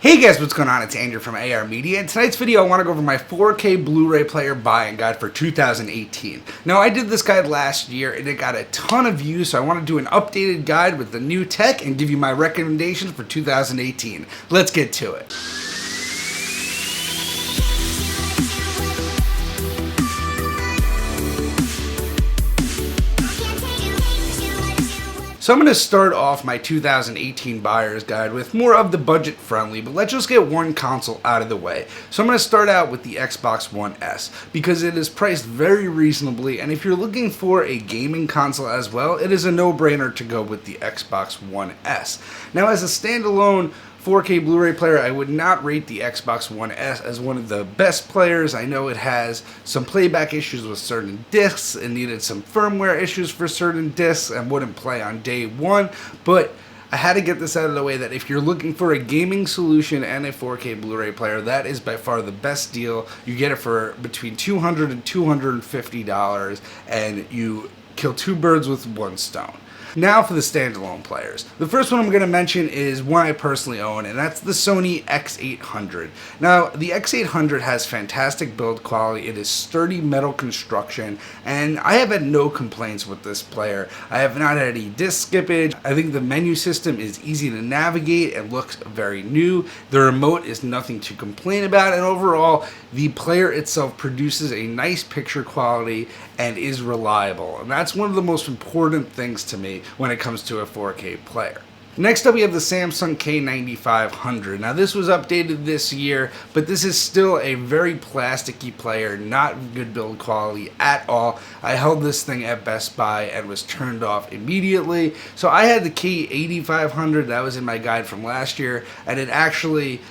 Hey guys, what's going on? It's Andrew from AR Media. In tonight's video, I want to go over my 4K Blu-ray player buying guide for 2018. Now, I did this guide last year and it got a ton of views, so I want to do an updated guide with the new tech and give you my recommendations for 2018. Let's get to it. So I'm going to start off my 2018 buyer's guide with more of the budget friendly, but let's just get one console out of the way. So I'm going to start out with the Xbox One S because it is priced very reasonably, and if you're looking for a gaming console as well, it is a no-brainer to go with the Xbox One S. Now, as a standalone 4K Blu-ray player, I would not rate the Xbox One S as one of the best players. I know it has some playback issues with certain discs. It needed some firmware issues for certain discs and wouldn't play on day one, but I had to get this out of the way that if you're looking for a gaming solution and a 4K Blu-ray player, that is by far the best deal. You get it for between $200 and $250, and you kill two birds with one stone. Now for the standalone players. The first one I'm going to mention is one I personally own, and that's the Sony X800. Now, the X800 has fantastic build quality. It is sturdy metal construction, and I have had no complaints with this player. I have not had any disc skippage. I think the menu system is easy to navigate and looks very new. The remote is nothing to complain about, and overall, the player itself produces a nice picture quality and is reliable. And that's one of the most important things to me when it comes to a 4K player. Next up, we have the Samsung K9500. Now, this was updated this year, but this is still a very plasticky player, not good build quality at all. I held this thing at Best Buy and was turned off immediately. So I had the K8500, that was in my guide from last year, and it actually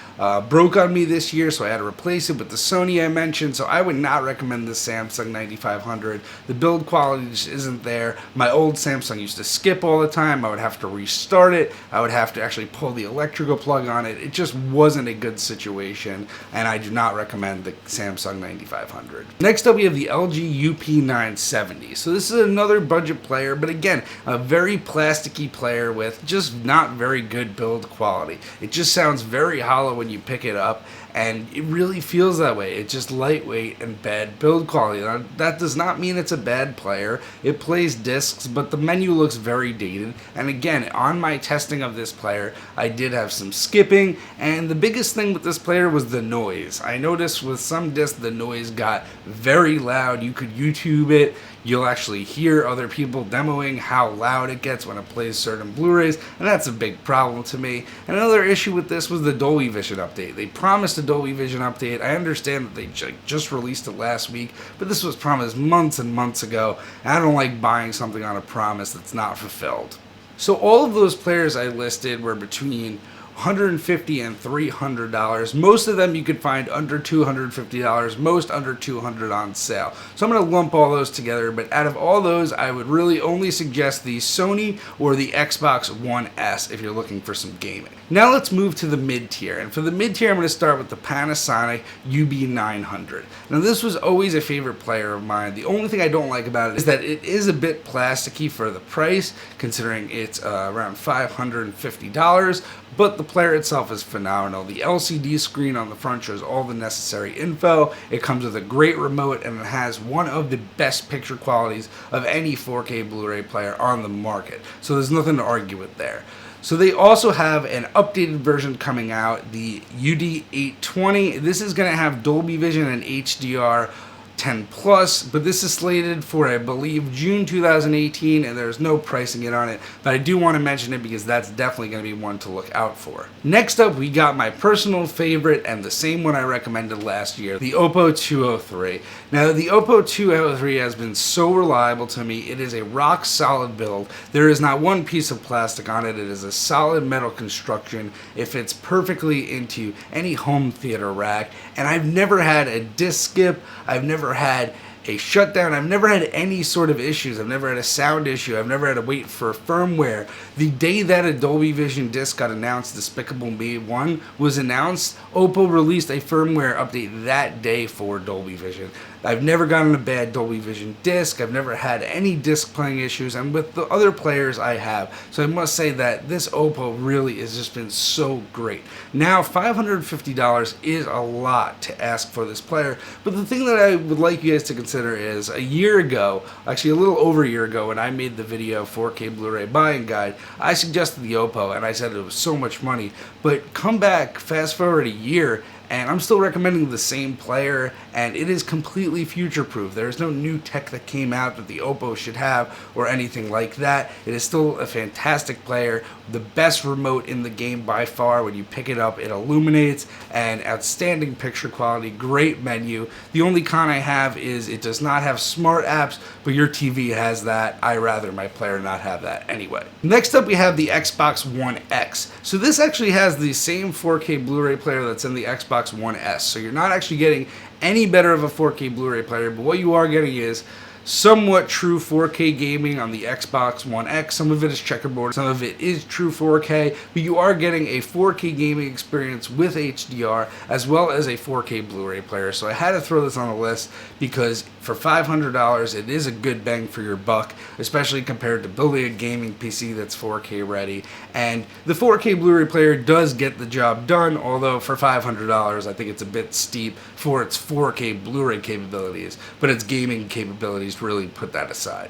broke on me this year, so I had to replace it with the Sony I mentioned. So I would not recommend the Samsung 9500. The build quality just isn't there. My old Samsung used to skip all the time. I would have to restart it. I would have to actually pull the electrical plug on it. It just wasn't a good situation, and I do not recommend the Samsung 9500. Next up, we have the LG UP970. So this is another budget player, but again, a very plasticky player with just not very good build quality. It just sounds very hollow when you pick it up, and it really feels that way. It's just lightweight and bad build quality. Now, that does not mean it's a bad player. It plays discs, but the menu looks very dated. And again, on my testing of this player, I did have some skipping, and the biggest thing with this player was the noise. I noticed with some discs the noise got very loud. You could YouTube it. You'll actually hear other people demoing how loud it gets when it plays certain Blu-rays, and that's a big problem to me. And another issue with this was the Dolby Vision update. They promised a Dolby Vision update. I understand that they just released it last week, but this was promised months and months ago, and I don't like buying something on a promise that's not fulfilled. So all of those players I listed were between $150 and $300. Most of them you could find under $250, most under $200 on sale. So I'm going to lump all those together, but out of all those, I would really only suggest the Sony or the Xbox One S if you're looking for some gaming. Now let's move to the mid-tier, and for the mid-tier I'm going to start with the Panasonic UB900. Now this was always a favorite player of mine. The only thing I don't like about it is that it is a bit plasticky for the price, considering it's around $550, but the player itself is phenomenal. The LCD screen on the front shows all the necessary info. It comes with a great remote, and it has one of the best picture qualities of any 4K Blu-ray player on the market. So there's nothing to argue with there. So they also have an updated version coming out, the UD820. This is going to have Dolby Vision and HDR 10 plus, but this is slated for, I believe, June 2018, and there's no pricing it on it, but I do want to mention it because that's definitely going to be one to look out for. Next up, we got my personal favorite and the same one I recommended last year, the Oppo 203. Now, the Oppo 203 has been so reliable to me. It is a rock solid build. There is not one piece of plastic on it. It is a solid metal construction. It fits perfectly into any home theater rack, and I've never had a disc skip. I've never had a shutdown. I've never had any sort of issues. I've never had a sound issue. I've never had to wait for firmware. The day that a Dolby Vision disc got announced, Despicable Me 1 was announced, Oppo released a firmware update that day for Dolby Vision. I've never gotten a bad Dolby Vision disc. I've never had any disc playing issues, and with the other players I have. So I must say that this Oppo really has just been so great. Now, $550 is a lot to ask for this player, but the thing that I would like you guys to consider is a year ago, actually a little over a year ago, when I made the video 4K Blu-ray buying guide, I suggested the Oppo, and I said it was so much money. But come back, fast forward a year, and I'm still recommending the same player, and it is completely future-proof. There's no new tech that came out that the Oppo should have or anything like that. It is still a fantastic player, the best remote in the game by far. When you pick it up, it illuminates, and outstanding picture quality, great menu. The only con I have is it does not have smart apps, but your TV has that. I rather my player not have that anyway. Next up, we have the Xbox One X. So this actually has the same 4K Blu-ray player that's in the Xbox One S. So you're not actually getting any better of a 4K Blu-ray player, but what you are getting is somewhat true 4K gaming on the Xbox One X. Some of it is checkerboard, some of it is true 4K, but you are getting a 4K gaming experience with HDR as well as a 4K Blu-ray player. So I had to throw this on the list because for $500 it is a good bang for your buck, especially compared to building a gaming PC that's 4K ready. And the 4K Blu-ray player does get the job done, although for $500 I think it's a bit steep for its 4K Blu-ray capabilities, but its gaming capabilities really put that aside.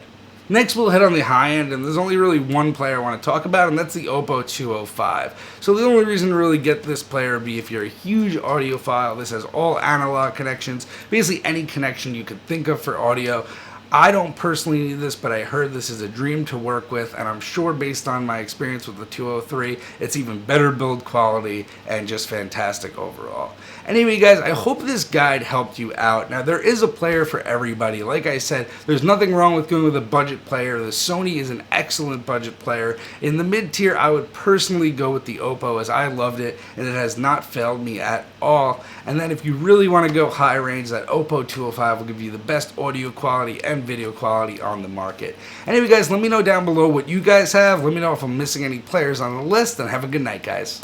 Next, we'll hit on the high end, and there's only really one player I want to talk about, and that's the Oppo 205. So the only reason to really get this player would be if you're a huge audiophile. This has all analog connections, basically any connection you could think of for audio. I don't personally need this, but I heard this is a dream to work with, and I'm sure based on my experience with the 203, it's even better build quality and just fantastic overall. Anyway, guys, I hope this guide helped you out. Now, there is a player for everybody. Like I said, there's nothing wrong with going with a budget player. The Sony is an excellent budget player. In the mid-tier, I would personally go with the Oppo, as I loved it, and it has not failed me at all. And then if you really want to go high range, that Oppo 205 will give you the best audio quality and video quality on the market. Anyway, guys, let me know down below what you guys have. Let me know if I'm missing any players on the list, and have a good night, guys.